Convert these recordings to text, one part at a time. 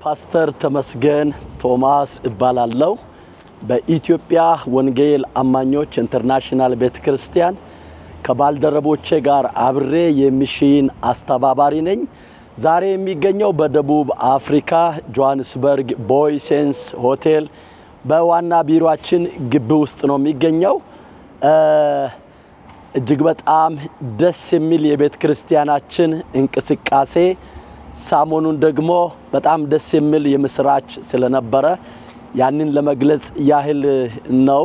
ፓስተር ተመስገን ቶማስ እባላለሁ በኢትዮጵያ ወንጌል አማኞች ኢንተርናሽናል ቤተክርስቲያን ከባልደረቦቼ ጋር አብሬ የሚሽን አስተባባሪ ነኝ። ዛሬ የሚገኘው በደቡብ አፍሪካ ጆሃንስበርግ ቦይሴንስ ሆቴል በዋና ቢሮአችን ግቢ ውስጥ ነው የሚገኘው። እጅግ በጣም ደስ የሚል የቤተክርስቲያናችን እንቅስቃሴ ሳሞኑን ደግሞ በጣም ደስ የሚል የምስራች ስለነበረ ያንን ለመግለጽ ያህል ነው።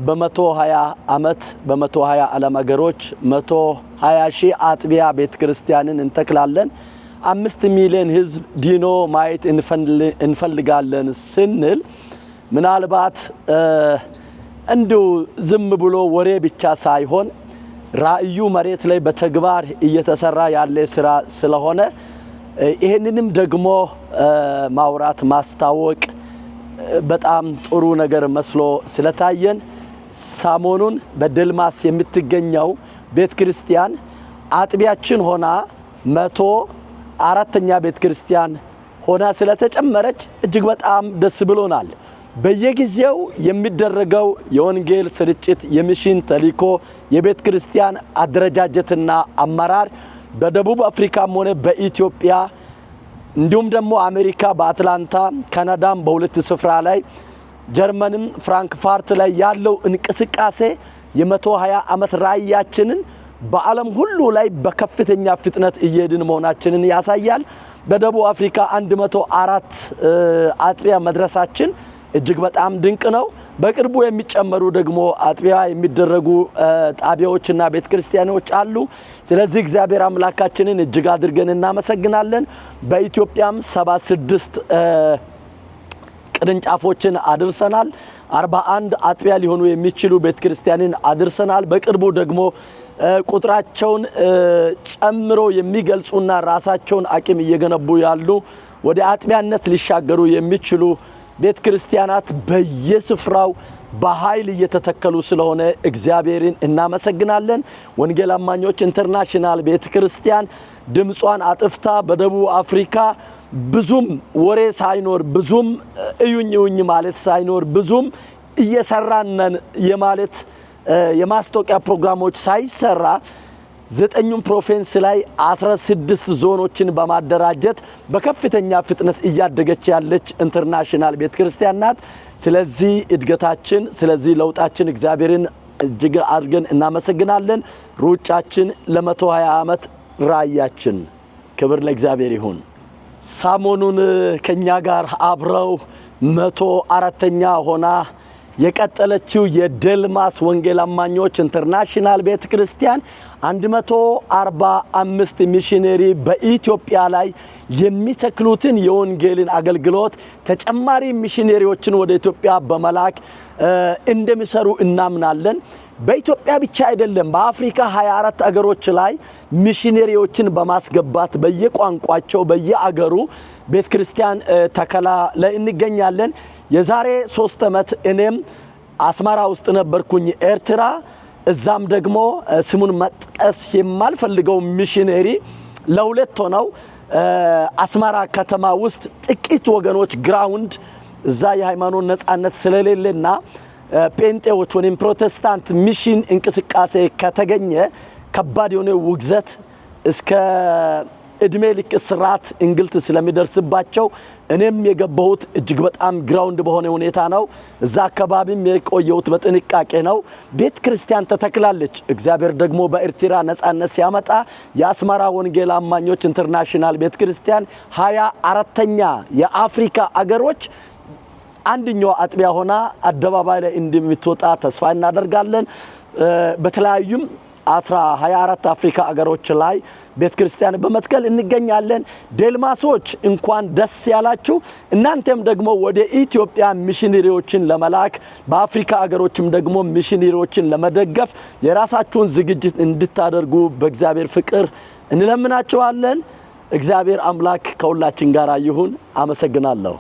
በ120 አመት በ120 ዓለም ሀገሮች 120 ሺህ አጥቢያ ቤተክርስቲያንን እንተክላለን። 5 ሚሊዮን ህዝብ ዲኖ ማየት እንፈልጋለን ስንል ምናልባት እንዲሁ ዝም ብሎ ወሬ ብቻ ሳይሆን ራእዩ መሬት ላይ በተግባር እየተሰራ ያለ ስራ ስለሆነ ይሄንንም ደግሞ ማውራት ማስታወቅ በጣም ጥሩ ነገር መስሎ ስለታየን ሳሞኑን በደልማስ የምትገኘው ቤተክርስቲያን አጥቢያችን ሆና 104ኛ ቤተክርስቲያን ሆና ስለተጨመረች እጅግ በጣም ደስ ብሎናል። በየጊዜው የሚደረገው የወንጌል ስርጭት የሚሽን ተልእኮ የቤተክርስቲያን አደረጃጀትና አመራር በደቡብ አፍሪካም ሆነ በኢትዮጵያ እንዲሁም ደግሞ አሜሪካ በአትላንታ ካናዳም በሁለት ስፍራ ላይ ጀርመንም ፍራንክፈርት ላይ ያለው እንቅስቃሴ የ120 አመት ራእያችንን በዓለም ሁሉ ላይ በከፍተኛ ፍጥነት እየሄድን መሆናችንን ያሳያል። በደቡብ አፍሪካ 104 አጥቢያ መድረሳችን እጅግ በጣም ድንቅ ነው። በቅርቡ የሚጨመሩ ደግሞ አጥቢያ የሚደረጉ ጣቢያዎችና ቤተክርስቲያኖች አሉ። ስለዚህ እግዚአብሔር አምላካችንን እጅግ አድርገን እናመሰግናለን። በኢትዮጵያም 76 ቅርንጫፎችን አድርሰናል። 41 አጥቢያ ሊሆኑ የሚችሉ ቤተክርስቲያንን አድርሰናል። በቅርቡ ደግሞ ቁጥራቸውን ጨምሮ የሚገልጹና ራሳቸውን አቅም እየገነቡ ያሉ ወደ አጥቢያነት ሊሻገሩ የሚችሉ ቤተክርስቲያናት በየስፍራው በኃይል እየተተከሉ ስለሆነ እግዚአብሔርን እናመሰግናለን። ወንጌል አማኞች ኢንተርናሽናል ቤተክርስቲያን ድምጿን አጥፍታ በደቡብ አፍሪካ ብዙም ወሬ ሳይኖር ብዙም እዩኝ ማለት ሳይኖር ብዙም እየሰራነን የማለት የማስታወቂያ ፕሮግራሞች ሳይሰራ 9 ፕሮቪንስ ላይ 16 ዞኖችን በማደራጀት በከፍተኛ ፍጥነት እያደገች ያለች ኢንተርናሽናል ቤተክርስቲያን ናት። ስለዚህ እድገታችን ስለዚህ ለውጣችን እግዚአብሔርን እጅግ አድርገን እናመሰግናለን። ሩጫችን ለ120 አመት ራእያችን ክብር ለእግዚአብሔር ይሁን። ሳሞኑን ከኛ ጋር አብረው 104ኛ ሆና የቀጠለችው የደልማስ ወንጌል አማኞች ኢንተርናሽናል ቤተክርስቲያን 145 ሚሽነሪ በኢትዮጵያ ላይ የሚተክሉትን የወንጌልን አገልግሎት ተጨማሪ ሚሽነሪዎችን ወደ ኢትዮጵያ በመላክ እንደሚሰሩ እናምናለን። በኢትዮጵያ ብቻ አይደለም በአፍሪካ 24 አገሮች ላይ ሚሽነሪዎችን በማስገባት በየቋንቋቸው በየአገሩ ቤተክርስቲያን ተከላ ላይ እንገኛለን። የዛሬ 3 አመት እኔም አስመራ ውስጥ ነበርኩኝ ኤርትራ። እዛም ደግሞ ስሙን መጥቀስ የማልፈልገው ሚሽነሪ ለሁለት ሆነው አስመራ ከተማ ውስጥ ጥቂት ወገኖች ግራውንድ እዛ የሃይማኖት ነጻነት ስለሌለና ጴንጤዎች ወይም ፕሮቴስታንት ሚሽን እንቅስቃሴ ከተገኘ ከባድ የሆነ ውግዘት እስከ እድሜ ልክ እስራት እንግልት ስለሚደርስባቸው እኔም የገባሁት እጅግ በጣም ግራውንድ በሆነ ሁኔታ ነው። እዛ አካባቢም የቆየሁት በጥንቃቄ ነው። ቤተክርስቲያን ተተክላለች። እግዚአብሔር ደግሞ በኤርትራ ነጻነት ሲያመጣ የአስመራ ወንጌል አማኞች ኢንተርናሽናል ቤተክርስቲያን 24ኛ የአፍሪካ አገሮች አንደኛው አጥቢያ ሆና አደባባይ ላይ እንደምትወጣ ተስፋ እናደርጋለን። በተለያዩም 24 አፍሪካ አገሮች ላይ ቤተክርስቲያን በመትከል እንገኛለን። ዴልማሶች እንኳን ደስ ያላችሁ። እናንተም ደግሞ ወደ ኢትዮጵያ ሚሽነሪዎችን ለመላክ በአፍሪካ አገሮችም ደግሞ ሚሽነሪዎችን ለመደገፍ የራሳችሁን ዝግጅት እንድታደርጉ በእግዚአብሔር ፍቅር እንለምናችኋለን። እግዚአብሔር አምላክ ከሁላችን ጋር ይሁን። አመሰግናለሁ።